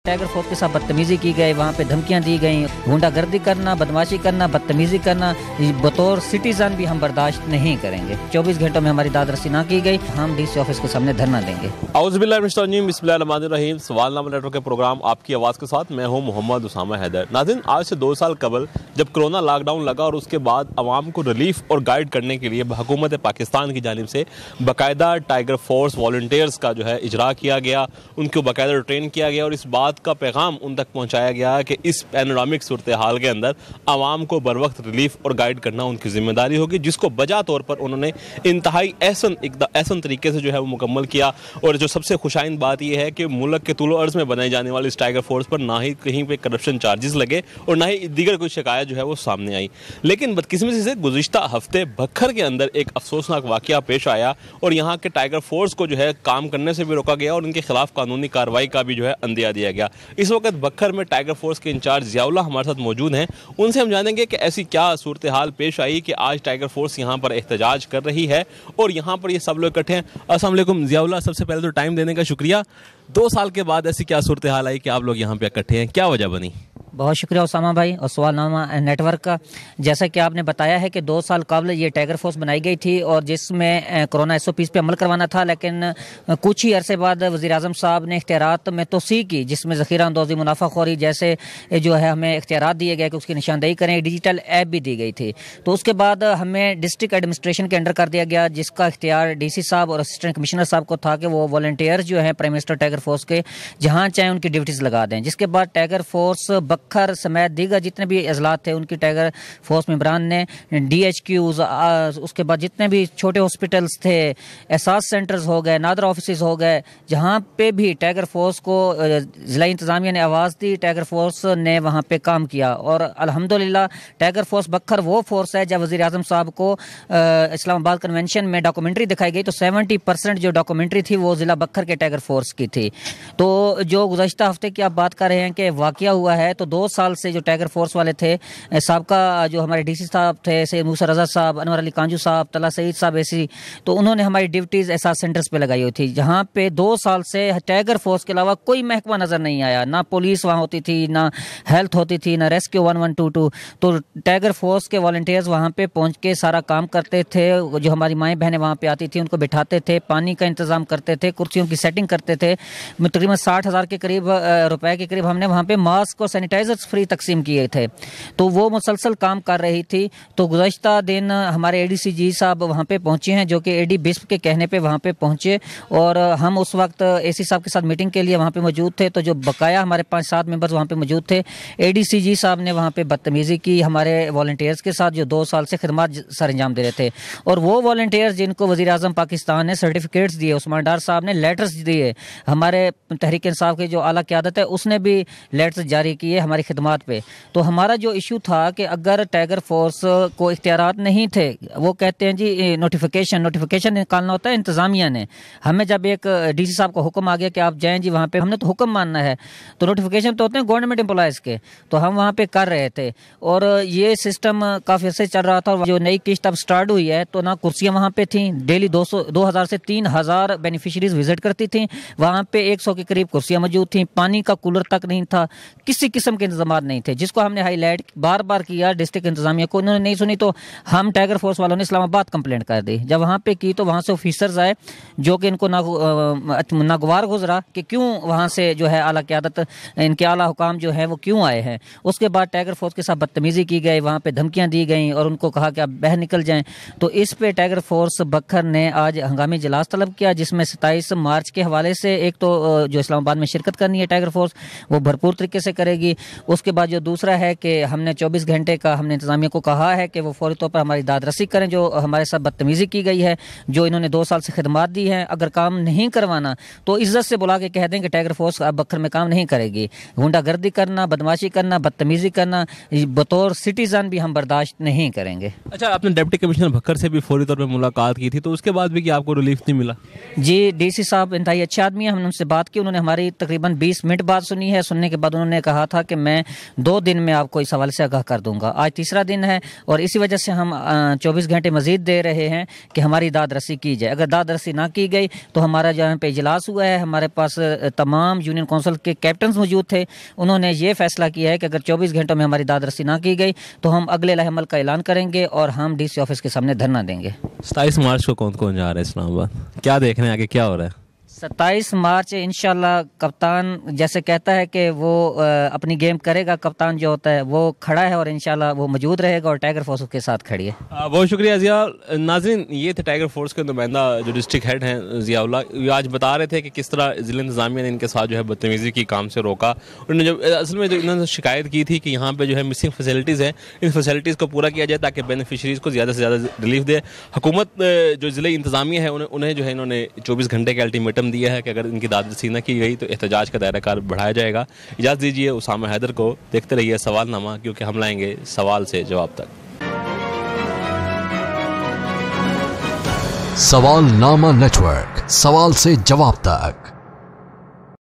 Tiger force के साथ बदतमीजी की गई, वहाँ पे धमकियाँ दी गई, गुंडागर्दी करना, बदमाशी करना, बदतमीजी करना, बतौर सिटीजन भी हम बर्दाश्त नहीं करेंगे। 24 घंटों में हमारी दादरसी ना की गई, हम डीसी ऑफिस के सामने धरना देंगे। बिस्मिल्लाहिर्रहमानिर्रहीम। सवालनामा नेटवर्क के प्रोग्राम आपकी आवाज़ के साथ मैं हूँ मोहम्मद उसामा हैदर। नाज़रीन, आज से 2 साल कबल जब कोरोना लॉकडाउन लगा और उसके बाद आवाम को रिलीफ और गाइड करने के लिए हुकूमत पाकिस्तान की जानिब से बाकायदा टाइगर फोर्स वॉलंटियर्स का जो है इजरा किया गया, उनको बाकायदा ट्रेन किया गया और इस बात का पैगाम उन तक पहुँचाया गया कि इस पैनोरामिक सूरत हाल के अंदर आवाम को बर वक्त रिलीफ और गाइड करना उनकी जिम्मेदारी होगी, जिसको बजा तौर पर उन्होंने इंतहाई एहसन तरीके से जो है वो मुकम्मल किया। और जो सबसे खुशाइंद बात यह है कि मुल्क के तुलो अर्ज़ में बनाई जाने वाली इस टाइगर फोर्स पर ना ही कहीं पे करप्शन चार्जेस लगे और ना ही दीगर कोई शिकायत जो है वो सामने आई। लेकिन बदकिस्मती से गुज़िश्ता हफ्ते बखर के अंदर एक अफसोसनाक वाक़या पेश आया और यहाँ के टाइगर फोर्स को जो है काम करने से भी रोका गया और उनके खिलाफ कानूनी कार्रवाई का भी जो है अंदिया दिया गया। इस वक्त बखर में टाइगर फोर्स के इंचार्ज ज़ियाउल्लाह हमारे साथ मौजूद हैं। उनसे हम जानेंगे कि ऐसी क्या सूरत हाल पेश आई कि आज टाइगर फोर्स यहाँ पर एहतजाज कर रही है और यहाँ पर ये सब लोग इकट्ठे हैं। अस्सलाम वालेकुम ज़ियाउल्लाह, सबसे पहले तो टाइम देने का शुक्रिया। 2 साल के बाद ऐसी क्या सूरत हाल आई कि आप लोग यहाँ पे इकट्ठे हैं, क्या वजह बनी? बहुत शुक्रिया उसामा भाई और सवालनामा नेटवर्क का। जैसा कि आपने बताया है कि 2 साल कबल ये टाइगर फोर्स बनाई गई थी और जिसमें कोरोना SOPs पे अमल करवाना था, लेकिन कुछ ही अरसे बाद वज़ीर-ए-आज़म साहब ने इख्तियारात में तोसी की, जिसमें ज़ख़ीरा अंदोज़ी, मुनाफाखोरी जैसे जो है हमें इख्तियारात दिए गए कि उसकी निशानदेही करें। डिजिटल ऐप भी दी गई थी। तो उसके बाद हमें डिस्ट्रिक्ट एडमिनिस्ट्रेशन के अंडर कर दिया गया, जिसका इख्तियार DC साहब और असिस्टेंट कमिश्नर साहब को था कि वो वॉलंटियर्स जो हैं प्राइम मिनिस्टर टाइगर फोर्स के जहाँ चाहें उनकी ड्यूटीज़ लगा दें। जिसके बाद टाइगर फोर्स बखर समेत दीगर जितने भी अजलात थे उनकी टाइगर फोर्स मेंबरान ने DHQs, उसके बाद जितने भी छोटे हॉस्पिटल्स थे, एहसास सेंटर्स हो गए, नादर ऑफिस हो गए, जहाँ पे भी टाइगर फोर्स को ज़िला इंतज़ामिया ने आवाज़ दी, टाइगर फोर्स ने वहाँ पे काम किया। और अल्हम्दुलिल्लाह टाइगर फोर्स बखर वो फोर्स है, जब वज़ीर-ए-आज़म साहब को इस्लामाबाद कन्वेंशन में डॉक्यूमेंट्री दिखाई गई तो 70% जो डॉक्यूमेंट्री थी वो ज़िला बखर के टाइगर फोर्स की थी। तो जो गुज़श्ता हफ्ते की आप बात कर रहे हैं कि वाक़या हुआ है, तो 2 साल से जो टाइगर फोर्स वाले थे, साबका जो हमारे DC साहब थे, सैयद मूसा रज़ा साहब, अनवर अली कांजू साहब, तला सईद साहब ऐसी, तो उन्होंने हमारी ड्यूटीज़ एहसास सेंटर्स पे लगाई हुई थी, जहाँ पे 2 साल से टाइगर फोर्स के अलावा कोई महकमा नज़र नहीं आया। ना पुलिस वहाँ होती थी, ना हेल्थ होती थी, ना रेस्क्यू 1122। तो टाइगर फोर्स के वॉलंटियर्स वहाँ पे पहुँच के सारा काम करते थे। जो हमारी माएँ बहनें वहाँ पे आती थी उनको बिठाते थे, पानी का इंतज़ाम करते थे, कुर्सियों की सेटिंग करते थे। तकरीबन 60,000 के करीब रुपए के करीब हमने वहाँ पे मास्क और सैनिटाइजर्स फ्री तकसीम किए थे। तो वो मुसलसल काम कर रही थी। तो गुज़श्ता दिन हमारे ADCG साहब वहाँ पे पहुँचे हैं, जो कि AD बिस्प के कहने पे वहाँ पे पहुँचे और हम उस वक्त AC साहब के साथ मीटिंग के लिए वहाँ पे मौजूद थे। तो जो बकाया हमारे 5-7 मेंबर्स वहाँ पे मौजूद थे, ADCG साहब ने वहाँ पे बदतमीज़ी की हमारे वॉलंटियर्स के साथ, जो 2 साल से खिदमत सर अंजाम दे रहे थे। और वो वॉलंटियर्स जिनको वज़ीर-ए-आज़म पाकिस्तान ने सर्टिफिकेट्स दिए, उस्मान डार साहब ने लेटर्स दिए, हमारे तहरीक इंसाफ की जो आला क़यादत है उसने भी लेटर्स जारी किए हमारी खिदमत पे। तो हमारा जो इशू था कि अगर टाइगर फोर्स को इख्तियारात नहीं थे, वो कहते हैं जी नोटिफिकेशन निकालना होता है इंतज़ामिया ने। हमें जब एक DC साहब का हुक्म आ गया कि आप जाएं जी वहाँ पे, हमने तो हुक्म मानना है, तो नोटिफिकेशन तो होते हैं गवर्नमेंट एम्प्लॉयज़ के, तो हम वहाँ पे कर रहे थे। और ये सिस्टम काफ़ी अर्से चल रहा था। जो नई किस्त अब स्टार्ट हुई है तो ना कुर्सियाँ वहाँ पे थी, डेली 2000 से 3000 बेनिफिशरीज विजिट करती थी। वहाँ पे 100 के करीब कुर्सियाँ मौजूद थी, पानी का कूलर तक नहीं था, किसी किस्म के इंतजाम नहीं थे, जिसको हमने हाईलाइट बार बार किया डिस्ट्रिक्ट इंतजामिया को। उन्होंने नहीं सुनी तो हम टाइगर फोर्स वालों ने इस्लामाबाद कंप्लेंट कर दी। जब वहाँ पे की तो वहाँ से ऑफिसर्स आए, जो कि इनको नागवार गुजरा कि क्यों वहाँ से जो है आला क़यादत, इनके आला हुकाम जो है वो क्यों आए हैं। उसके बाद टाइगर फोर्स के साथ बदतमीजी की गई, वहाँ पे धमकियाँ दी गई और उनको कहा कि आप बाहर निकल जाएं। तो इस पे टाइगर फोर्स बखर ने आज हंगामी इजलास तलब किया, जिसमें 27 मार्च के हवाले से एक तो जो इस्लामाबाद में शिरकत करनी है टाइगर फोर्स, वो भरपूर तरीके से करेगी। उसके बाद जो दूसरा है कि हमने 24 घंटे का हमने इंतजामिया को कहा है कि वो फौरी तौर पर हमारी दादरसी करें, जो हमारे साथ बदतमीजी की गई है, जो इन्होंने 2 साल से खिदमत दी है। अगर काम नहीं करवाना तो इज्जत से बुला के कह दें कि टाइगर फोर्स अब बखर में काम नहीं करेगी। गुंडागर्दी करना, बदमाशी करना, बदतमीजी करना बतौर सिटीजन भी हम बर्दाश्त नहीं करेंगे। अच्छा, आपने डिप्टी कमिश्नर बखर से भी फौरी तौर पर मुलाकात की थी, तो उसके बाद भी कि आपको रिलीफ नहीं मिला? जी, DC साहब इंतहाई अच्छे आदमी हैं, हमने उनसे बात की, उन्होंने हमारी तकरीबन 20 मिनट बात सुनी है। सुनने के बाद उन्होंने कहा था कि मैं 2 दिन में आपको इस हवाले से आगाह कर दूंगा। आज तीसरा दिन है और इसी वजह से हम 24 घंटे मजीद दे रहे हैं कि हमारी दाद रसी की जाए। अगर दाद रसी ना की गई तो हमारा जहाँ पे इजलास हुआ है, हमारे पास तमाम यूनियन काउंसिल के कैप्टन मौजूद थे, उन्होंने ये फैसला किया है कि अगर 24 घंटों में हमारी दाद रसी ना की गई तो हम अगले लाहेमल का ऐलान करेंगे और हम DC ऑफिस के सामने धरना देंगे। 27 मार्च को कौन कौन जा रहा है इस्लामाबाद, क्या देख रहे हैं आगे क्या हो रहा है? 27 मार्च इंशाल्लाह कप्तान जैसे कहता है कि वो अपनी गेम करेगा, कप्तान जो होता है वो खड़ा है और इंशाल्लाह वो मौजूद रहेगा और टाइगर फोर्स उसके साथ खड़ी है। बहुत शुक्रिया जिया। नाज़रीन, ये थे टाइगर फोर्स के नुमाइंदा जो डिस्ट्रिक्ट हेड हैं ज़ियाउल्लाह। ये आज बता रहे थे कि किस तरह ज़िला इंतज़ामिया ने इनके साथ जो है बदतमीज़ी की काम से रोका। उन्होंने जब असल में जो इन्होंने शिकायत की थी कि यहाँ पे जो है मिसिंग फैसिलिटीज़ हैं, इन फैसिलिटीज़ को पूरा किया जाए ताकि बेनिफिशरीज़ को ज़्यादा से ज़्यादा रिलीफ दे। हुकूमत जो ज़िला इंतज़ामिया है उन्हें जो है इन्होंने 24 घंटे का अल्टीमेटम दिया है कि अगर इनकी दाद रसी न की गई तो एहतजाज का दायरा कार बढ़ाया जाएगा। इजाज़त दीजिए उसामा हैदर को, देखते रहिए सवालनामा, क्योंकि हम लाएंगे सवाल से जवाब तक। सवालनामा नेटवर्क, सवाल से जवाब तक।